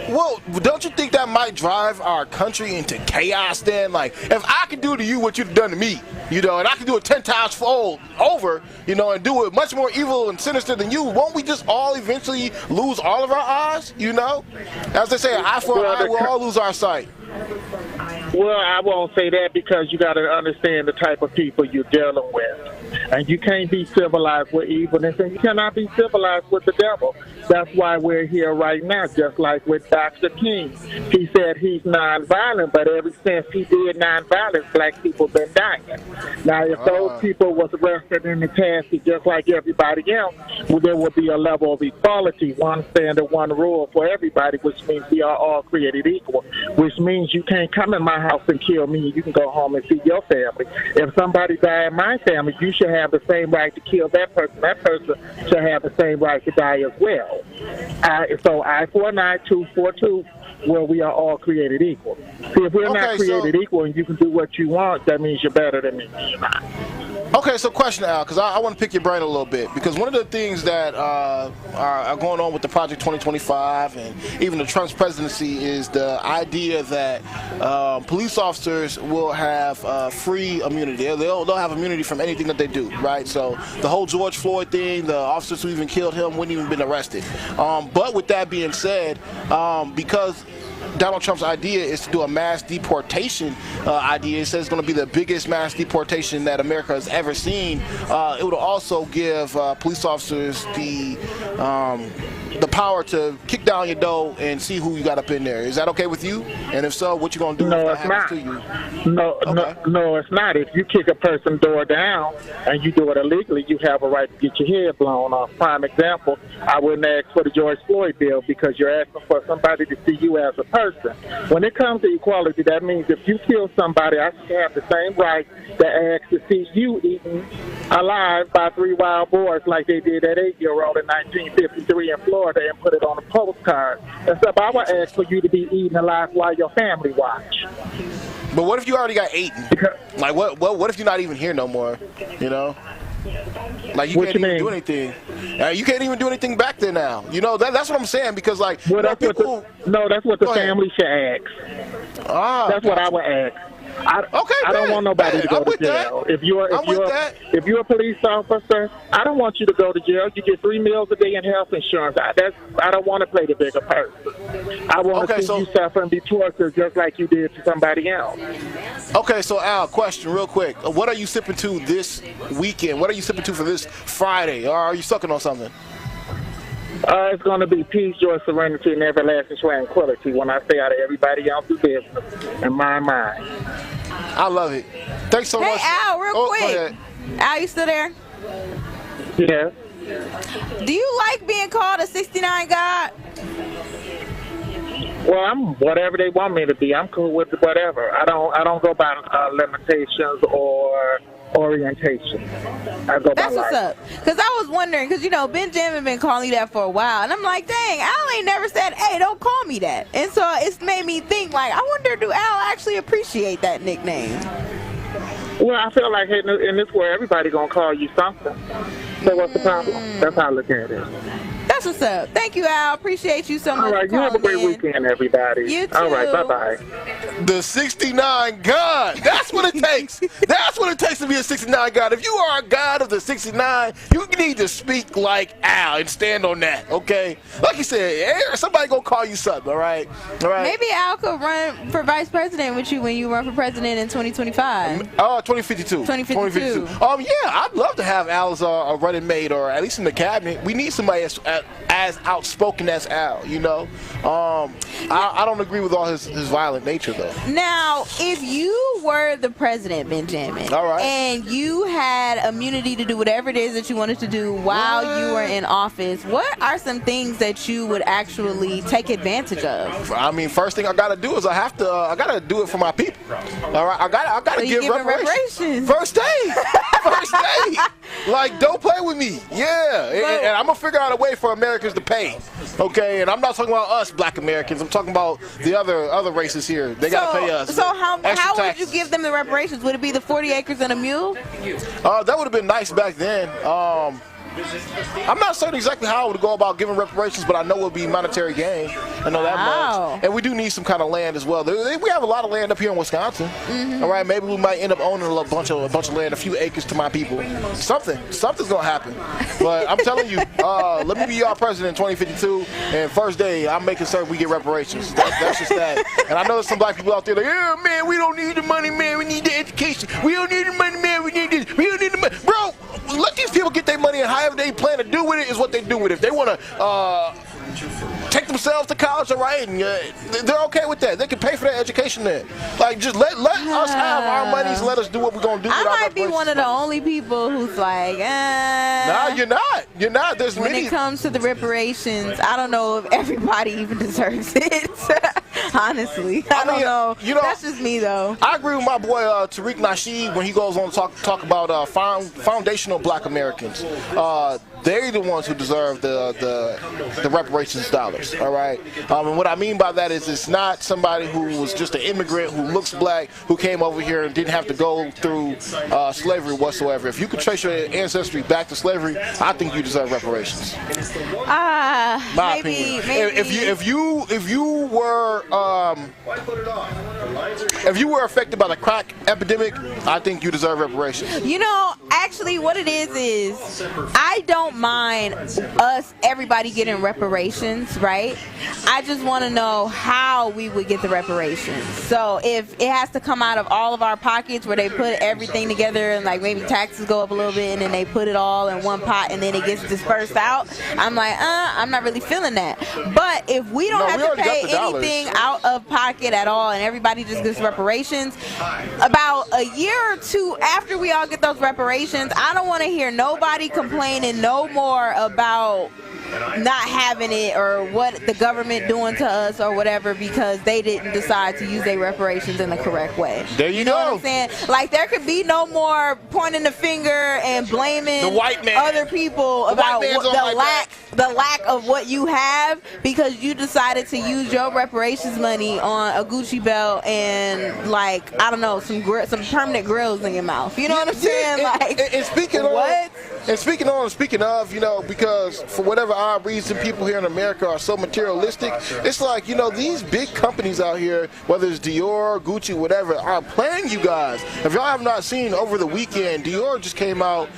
Well, don't you think that might drive our country into chaos then? Like, if I can do to you what you've done to me, you know, and I can do it 10 times fold over, you know, and do it much more evil and sinister than you, won't we just all eventually lose all of our eyes, you know? As they say, eye for eye, we'll all lose our sight. Well, I won't say that because you got to understand the type of people you're dealing with. And you can't be civilized with evilness, and you cannot be civilized with the devil. That's why we're here right now, just like with Dr. King. He said he's nonviolent, but ever since he did nonviolence, black people been dying. Now, if those people was arrested in the casket just like everybody else, well, there would be a level of equality, one standard, one rule for everybody, which means we are all created equal, which means you can't come in my house and kill me. You can go home and see your family. If somebody died in my family, you should have the same right to kill that person. That person should have the same right to die as well. So eye for an eye, tooth for a tooth, where we are all created equal. See, if we're not created equal and you can do what you want, that means you're better than me. Okay, so question, Al, because I want to pick your brain a little bit, because one of the things that are going on with the Project 2025 and even the Trump's presidency is the idea that police officers will have free immunity. They'll have immunity from anything that they do, right? So the whole George Floyd thing, the officers who even killed him wouldn't even been arrested. But with that being said, because Donald Trump's idea is to do a mass deportation idea. It says it's going to be the biggest mass deportation that America has ever seen. It would also give police officers the power to kick down your door and see who you got up in there. Is that okay with you? And if so, what you going to do if that happens to you? No, it's not. If you kick a person's door down and you do it illegally, you have a right to get your head blown off. Prime example, I wouldn't ask for the George Floyd bill because you're asking for somebody to see you as a person. When it comes to equality, that means if you kill somebody, I should have the same right to ask to see you eaten alive by 3 wild boars like they did that 8-year-old in 1953 in Florida and put it on a postcard. Except I would ask for you to be eaten alive while your family watch. But what if you already got eaten? Like, what if you're not even here no more, you know? Like, you can't even do anything. You can't even do anything back there now. You know, that's what I'm saying, because, like, that's what the family should ask. That's what I would ask. I don't want nobody to go to jail. If you're a police officer, I don't want you to go to jail. You get 3 meals a day in health insurance. I don't want to play the bigger person. I want to see you suffer and be tortured just like you did to somebody else. Okay, so Al, question real quick. What are you sipping to this weekend? What are you sipping to for this Friday? Or are you sucking on something? It's going to be peace, joy, serenity, and everlasting tranquility when I stay out of everybody else's business and my mind. I love it. Thanks so much. Hey, Al, real quick. Al, you still there? Yeah. Do you like being called a 69 God? Well, I'm whatever they want me to be. I'm cool with whatever. I don't go by limitations or orientation. I go That's by what's life. up. Because I was wondering, because, Ben Jammin been calling you that for a while. And I'm like, dang, Al ain't never said, hey, don't call me that. And so it's made me think, like, I wonder, do Al actually appreciate that nickname? Well, I feel like in this world, everybody going to call you something. So what's the problem? That's how I look at it. That's what's up. Thank you, Al. Appreciate you so much. All right, you have a great weekend, everybody. You too. All right, bye-bye. The 69 God. That's what it takes. That's what it takes to be a 69 God. If you are a God of the 69, you need to speak like Al and stand on that, okay? Like you said, somebody going to call you something, all right? All right? Maybe Al could run for vice president with you when you run for president in 2025. 2052. 2052. Yeah, I'd love to have Al as a running mate, or at least in the cabinet. We need somebody as outspoken as Al, I don't agree with all his violent nature, though. Now, if you were the president, Benjamin, all right, and you had immunity to do whatever it is that you wanted to do while you were in office, what are some things that you would actually take advantage of? I mean, first thing I got to do is I got to do it for my people. All right, I got to give reparations. First day. Like, don't play with me. Yeah, and I'm gonna figure out a way for Americans to pay. Okay, and I'm not talking about us Black Americans. I'm talking about the other races here. They gotta pay us. So how would you give them the reparations? Would it be the 40 acres and a mule? That would have been nice back then. I'm not certain exactly how I would go about giving reparations, but I know it would be monetary gain. I know that much. And we do need some kind of land as well. We have a lot of land up here in Wisconsin. All right, maybe we might end up owning a bunch of land, a few acres to my people. Something's gonna happen. But I'm telling you, let me be your president in 2052, and first day I'm making certain we get reparations. That's just that. And I know there's some Black people out there like, yeah, man, we don't need the money, man. We need the education. We don't need the money, man. We need this. We don't need the money, bro. Let these people get their money, and however they plan to do with it is what they do with it. If they want to take themselves to college, all right, and they're okay with that. They can pay for their education there. Like, just let us have our monies. Let us do what we're going to do. I might be one of the only people who's like, No, you're not. You're not. There's when it comes to the reparations, I don't know if everybody even deserves it. Honestly, I don't know. That's just me, though. I agree with my boy Tariq Nasheed when he goes on to talk about foundational Black Americans. They're the ones who deserve the reparations dollars, all right? And what I mean by that is it's not somebody who was just an immigrant who looks Black, who came over here and didn't have to go through slavery whatsoever. If you could trace your ancestry back to slavery, I think you deserve reparations. My opinion. If you were affected by the crack epidemic, I think you deserve reparations. Actually, what it is I don't mind everybody getting reparations, right? I just want to know how we would get the reparations. So if it has to come out of all of our pockets where they put everything together and like maybe taxes go up a little bit and then they put it all in one pot and then it gets dispersed out, I'm like, I'm not really feeling that. But if we don't have to pay anything out of pocket at all and everybody just gets reparations, about a year or two after we all get those reparations, I don't want to hear nobody complaining no more about not having it or what the government doing to us or whatever because they didn't decide to use their reparations in the correct way. There you go. Know what I'm saying? Like, there could be no more pointing the finger and blaming the white man, other people about the lack of what you have because you decided to use your reparations money on a Gucci belt and, like, I don't know, some permanent grills in your mouth. You know what I'm saying? Speaking of, because for whatever odd reason, people here in America are so materialistic. It's like, these big companies out here, whether it's Dior, Gucci, whatever, are playing you guys. If y'all have not seen over the weekend, Dior just came out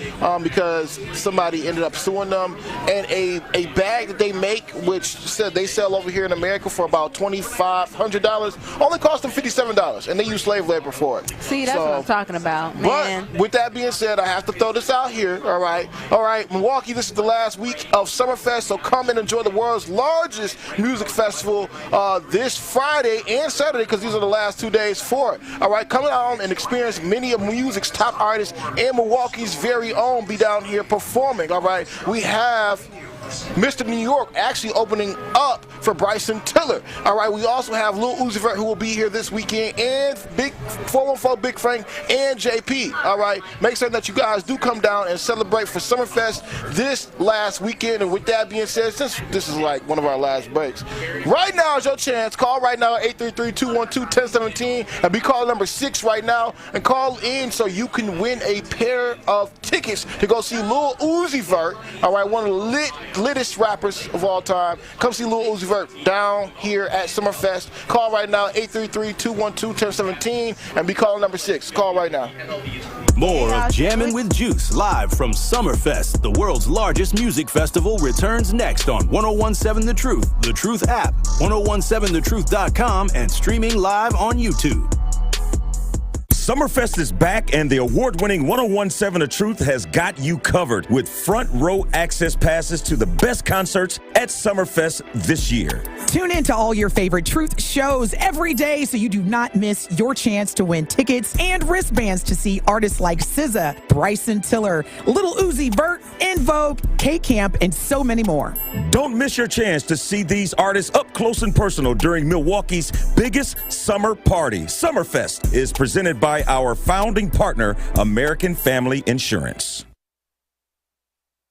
because somebody ended up suing them, and a bag that they make, which said they sell over here in America for about $2,500, only cost them $57, and they use slave labor for it. See, that's what I'm talking about, man. But with that being said, I have to throw this out here, all right, Milwaukee, this is the last week of Summerfest, so come and enjoy the world's largest music festival this Friday and Saturday, because these are the last 2 days for it. All right, come out and experience many of music's top artists and Milwaukee's very own be down here performing. All right, we have Mr. New York actually opening up for Bryson Tiller. All right, we also have Lil Uzi Vert, who will be here this weekend, and Big 414 Big Frank and JP. All right, make sure that you guys do come down and celebrate for Summerfest this last weekend. And with that being said, since this is like one of our last breaks, right now is your chance. Call right now, 833-212-1017, and be call number 6 right now, and call in so you can win a pair of tickets to go see Lil Uzi Vert. All right, one of the littest rappers of all time. Come see Lil Uzi Vert down here at Summerfest. Call right now, 833-212-1017, and be calling number 6. Call right now. More of Jammin' with Juice live from Summerfest, the world's largest music festival, returns next on 1017 The Truth app, 1017thetruth.com, and streaming live on YouTube. Summerfest is back, and the award-winning 1017 The Truth has got you covered with front row access passes to the best concerts at Summerfest this year. Tune in to all your favorite Truth shows every day so you do not miss your chance to win tickets and wristbands to see artists like SZA, Bryson Tiller, Lil Uzi Vert, En Vogue, K-Camp, and so many more. Don't miss your chance to see these artists up close and personal during Milwaukee's biggest summer party. Summerfest is presented by our founding partner, American Family Insurance.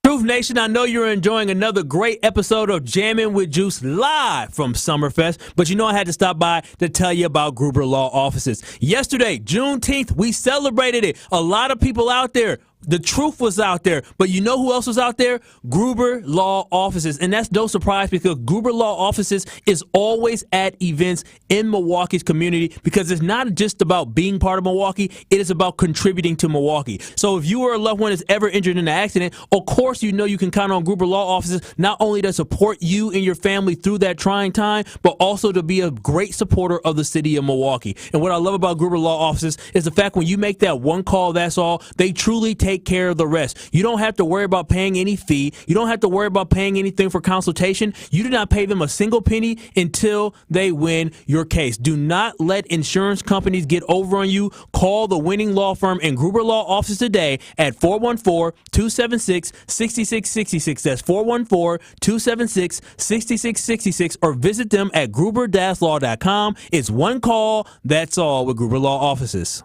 Truth Nation, I know you're enjoying another great episode of Jammin' with Juice live from Summerfest, but you know I had to stop by to tell you about Gruber Law Offices. Yesterday, Juneteenth, we celebrated it. A lot of people out there. The truth was out there, but you know who else was out there? Gruber Law Offices. And that's no surprise because Gruber Law Offices is always at events in Milwaukee's community because it's not just about being part of Milwaukee, it is about contributing to Milwaukee. So if you or a loved one is ever injured in an accident, of course you know you can count on Gruber Law Offices not only to support you and your family through that trying time, but also to be a great supporter of the city of Milwaukee. And what I love about Gruber Law Offices is the fact when you make that one call, that's all, they truly take care of the rest. You don't have to worry about paying any fee. You don't have to worry about paying anything for consultation. You do not pay them a single penny until they win your case. Do not let insurance companies get over on you. Call the winning law firm in Gruber Law Office today at 414-276-6666. That's 414-276-6666, or visit them at gruber-law.com. It's one call, that's all with Gruber Law Offices.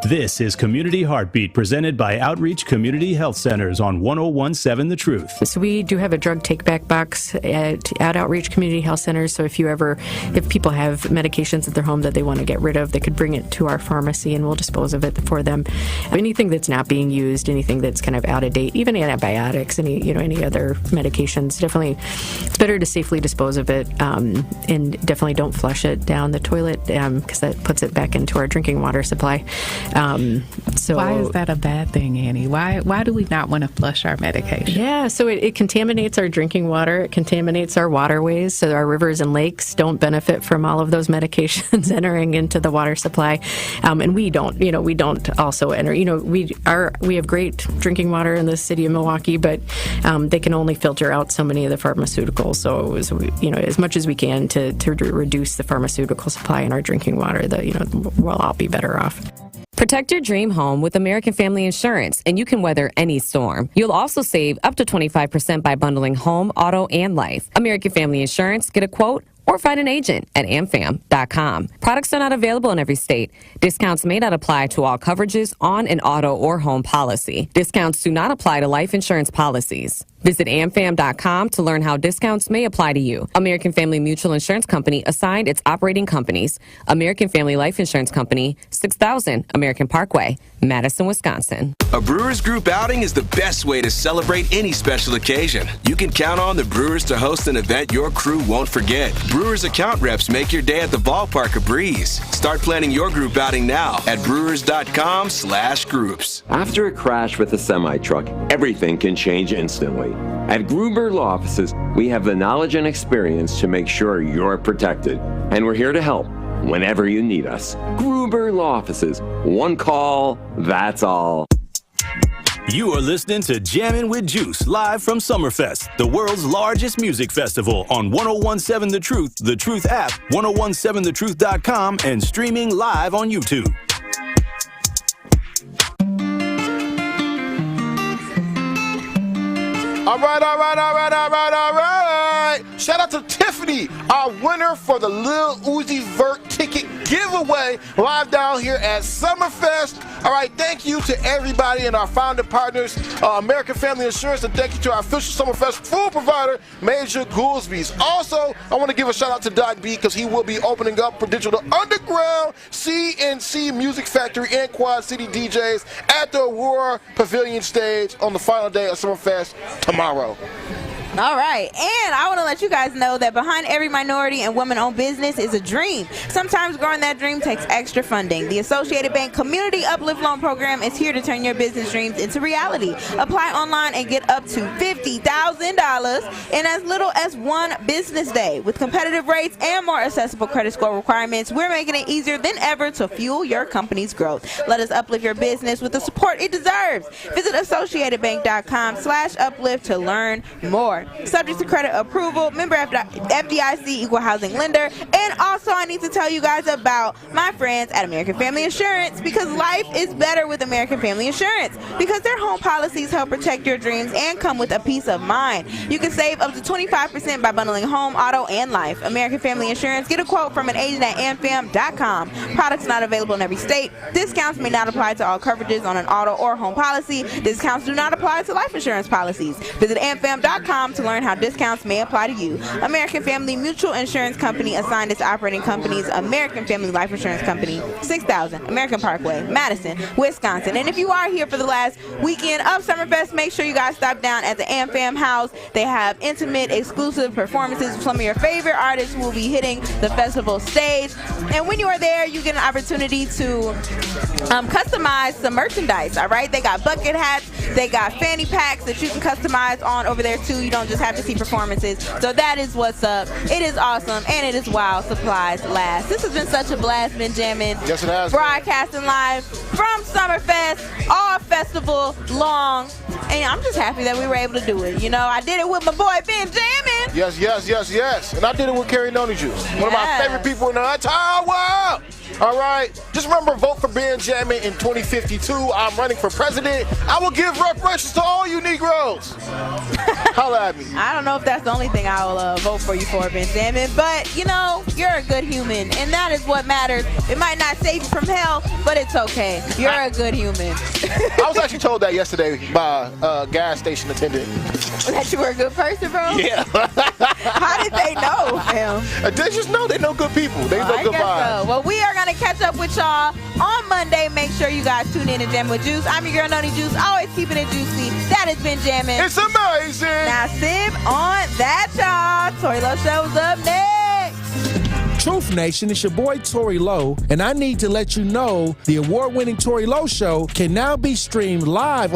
This is Community Heartbeat, presented by Outreach Community Health Centers on 1017 The Truth. So we do have a drug take-back box at Outreach Community Health Centers. So if people have medications at their home that they want to get rid of, they could bring it to our pharmacy and we'll dispose of it for them. Anything that's not being used, anything that's kind of out of date, even antibiotics, any other medications, definitely it's better to safely dispose of it, and definitely don't flush it down the toilet because that puts it back into our drinking water supply. So why is that a bad thing, Annie? Why do we not want to flush our medication? Yeah, so it contaminates our drinking water. It contaminates our waterways, so our rivers and lakes don't benefit from all of those medications entering into the water supply. And we don't also enter. We have great drinking water in the city of Milwaukee, but they can only filter out so many of the pharmaceuticals. So as much as we can to reduce the pharmaceutical supply in our drinking water, we'll all be better off. Protect your dream home with American Family Insurance, and you can weather any storm. You'll also save up to 25% by bundling home, auto, and life. American Family Insurance. Get a quote or find an agent at amfam.com. Products are not available in every state. Discounts may not apply to all coverages on an auto or home policy. Discounts do not apply to life insurance policies. Visit amfam.com to learn how discounts may apply to you. American Family Mutual Insurance Company assigned its operating companies. American Family Life Insurance Company, 6000 American Parkway, Madison, Wisconsin. A Brewers Group outing is the best way to celebrate any special occasion. You can count on the Brewers to host an event your crew won't forget. Brewers account reps make your day at the ballpark a breeze. Start planning your group outing now at brewers.com/groups. After a crash with a semi-truck, everything can change instantly. At Gruber Law Offices, we have the knowledge and experience to make sure you're protected. And we're here to help whenever you need us. Gruber Law Offices. One call, that's all. You are listening to Jammin' with Juice live from Summerfest, the world's largest music festival, on 1017 The Truth app, 1017thetruth.com, and streaming live on YouTube. All right. Shout out to Tiffany, our winner for the Lil Uzi Vert ticket giveaway live down here at Summerfest. All right, thank you to everybody and our founding partners, American Family Insurance, and thank you to our official Summerfest food provider, Major Goolsby's. Also, I want to give a shout out to Doc B because he will be opening up for Digital Underground, CNC Music Factory, and Quad City DJs at the Aurora Pavilion stage on the final day of Summerfest tomorrow. All right, and I want to let you guys know that behind every minority and woman-owned business is a dream. Sometimes growing that dream takes extra funding. The Associated Bank Community Uplift Loan Program is here to turn your business dreams into reality. Apply online and get up to $50,000 in as little as one business day. With competitive rates and more accessible credit score requirements, we're making it easier than ever to fuel your company's growth. Let us uplift your business with the support it deserves. Visit AssociatedBank.com/uplift to learn more. Subject to credit approval, member FDIC, equal housing lender. And also, I need to tell you guys about my friends at American Family Insurance, because life is better with American Family Insurance, because their home policies help protect your dreams and come with a peace of mind. You can save up to 25% by bundling home, auto, and life. American Family Insurance. Get a quote from an agent at amfam.com. Products not available in every state. Discounts may not apply to all coverages on an auto or home policy. Discounts do not apply to life insurance policies. Visit amfam.com to learn how discounts may apply to you. American Family Mutual Insurance Company assigned its operating companies American Family Life Insurance Company, 6000 American Parkway, Madison, Wisconsin. And if you are here for the last weekend of Summerfest, make sure you guys stop down at the AmFam House. They have intimate, exclusive performances with some of your favorite artists who will be hitting the festival stage. And when you are there, you get an opportunity to customize some merchandise, all right? They got bucket hats, they got fanny packs that you can customize on over there too. You don't just have to see performances. So that is what's up. It is awesome, and it is wild. Supplies last. This has been such a blast, been jamming. Yes, it has. Broadcasting live from Summerfest, all festival long. And I'm just happy that we were able to do it. You know, I did it with my boy Ben Jammin. Yes. And I did it with Carrie Noni Juice. One of my favorite people in the entire world. All right. Just remember, vote for Ben Jammin in 2052. I'm running for president. I will give reparations to all you Negroes. Holla at me. I don't know if that's the only thing I will vote for you for, Ben Jammin, but you know, you're a good human, and that is what matters. It might not save you from hell, but it's okay. You're a good human. I was actually told that yesterday by a gas station attendant. That you were a good person, bro? Yeah. How did they know him? They just know. They know good people. They know good vibes. So. Well, we are going to catch up with y'all on Monday. Make sure you guys tune in to Jam with Juice. I'm your girl, Noni Juice, always keeping it juicy. That has been Jammin'. It's amazing. Now sip on that, y'all. Tori Lowe Show's up next. Truth Nation, it's your boy Tori Lowe, and I need to let you know the award-winning Tori Lowe Show can now be streamed live on